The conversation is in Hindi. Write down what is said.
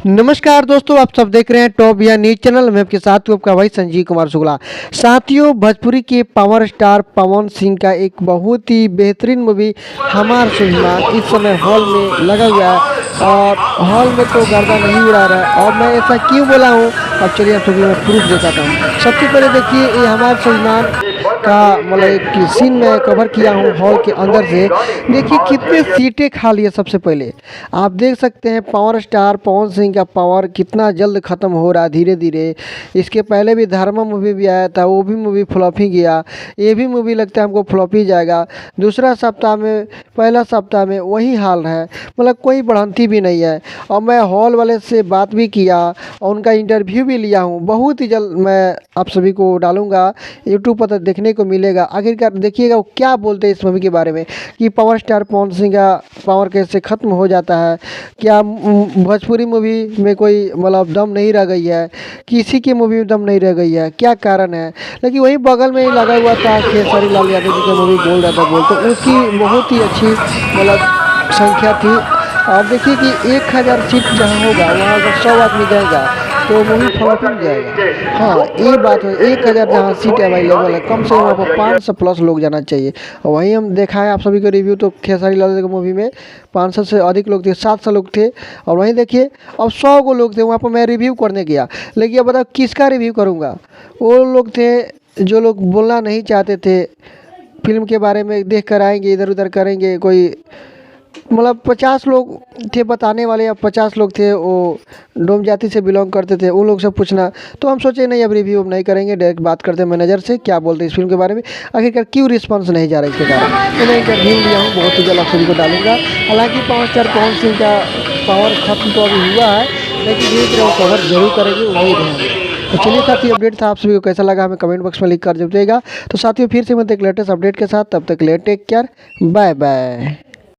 नमस्कार दोस्तों, आप सब देख रहे हैं टॉप या न्यूज चैनल। मैं आपके साथ हूं आपका भाई संजीव कुमार शुक्ला। साथियों, भोजपुरी के पावर स्टार पवन सिंह का एक बहुत ही बेहतरीन मूवी हमार सुनना इस समय हॉल में लगा हुआ है और हॉल में तो गर्दा नहीं उड़ा रहा है। और मैं ऐसा क्यों बोला हूँ, अब चलिए आप सभी मैं प्रूफ दिखाता हूँ। सबसे पहले देखिए, ये हमार सुनना का मतलब एक सीन में कवर किया हूँ हॉल के अंदर से। देखिए कितने सीटें खाली है। सबसे पहले आप देख सकते हैं पावर स्टार पवन सिंह का पावर कितना जल्द ख़त्म हो रहा है धीरे धीरे। इसके पहले भी धर्मा मूवी भी आया था, वो भी मूवी फ्लॉप ही गया। ये भी मूवी लगता है हमको फ्लॉप ही जाएगा। दूसरा सप्ताह में पहला सप्ताह में वही हाल है, मतलब कोई बढ़ंती भी नहीं है। और मैं हॉल वाले से बात भी किया और उनका इंटरव्यू भी लिया हूँ। बहुत ही जल्द मैं आप सभी को डालूंगा, यूट्यूब पर देखने को मिलेगा। आखिरकार देखिएगा वो क्या बोलते हैं इस मूवी के बारे में कि पावर स्टार पवन सिंह का पावर कैसे ख़त्म हो जाता है। क्या भोजपुरी मूवी में कोई मतलब दम नहीं रह गई है, किसी की मूवी में दम नहीं रह गई है, क्या कारण है। लेकिन वही बगल में ही लगा हुआ था खेसारी लाल यादव जी का मूवी बोल रहा था बोलते, उसकी बहुत ही अच्छी मतलब संख्या थी। और देखिए कि 1000 सीट जहाँ होगा वहाँ अगर 100 आदमी जाएगा तो मूवी फ्लॉपिंग जाएगा। हाँ, ये बात है। 1000 जहाँ सीट अवेलेबल है, कम से कम वहाँ पर 500 प्लस लोग जाना चाहिए। और वहीं हम देखा है आप सभी को रिव्यू, तो खेसारी लाल की मूवी में 500 से अधिक लोग थे, 700 लोग थे। और वहीं देखिए अब 100 को लोग थे वहाँ पर। मैं रिव्यू करने गया, लेकिन अब बताओ किसका रिव्यू करूँगा। वो लोग थे जो लोग बोलना नहीं चाहते थे फिल्म के बारे में, देख कर आएंगे इधर उधर करेंगे। कोई मतलब 50 लोग थे बताने वाले, या 50 लोग थे वो डोम जाति से बिलोंग करते थे, उन लोग से पूछना। तो हम सोचे नहीं, अब रिव्यू अब नहीं करेंगे, डायरेक्ट बात करते हैं मैनेजर से क्या बोलते हैं इस फिल्म के बारे में, आखिरकार क्यों रिस्पांस नहीं जा रहा है इसके कारण। तो मैं इंटरव्यू लिया हूँ, बहुत ही जल्द आप सभी को डालूंगा। हालांकि पावर स्टार पवन सिंह का पावर खत्म तो अभी हुआ है, लेकिन धीरे धीरे वो कवर जरूर करेंगे, उम्मीद है। तो चलिए साथियों, अपडेट था, आप सभी को कैसा लगा हमें कमेंट बॉक्स में लिख कर जरूर देगा। तो साथियों फिर से मिलते हैं एक लेटेस्ट अपडेट के साथ, तब तक ले टेक केयर, बाय बाय।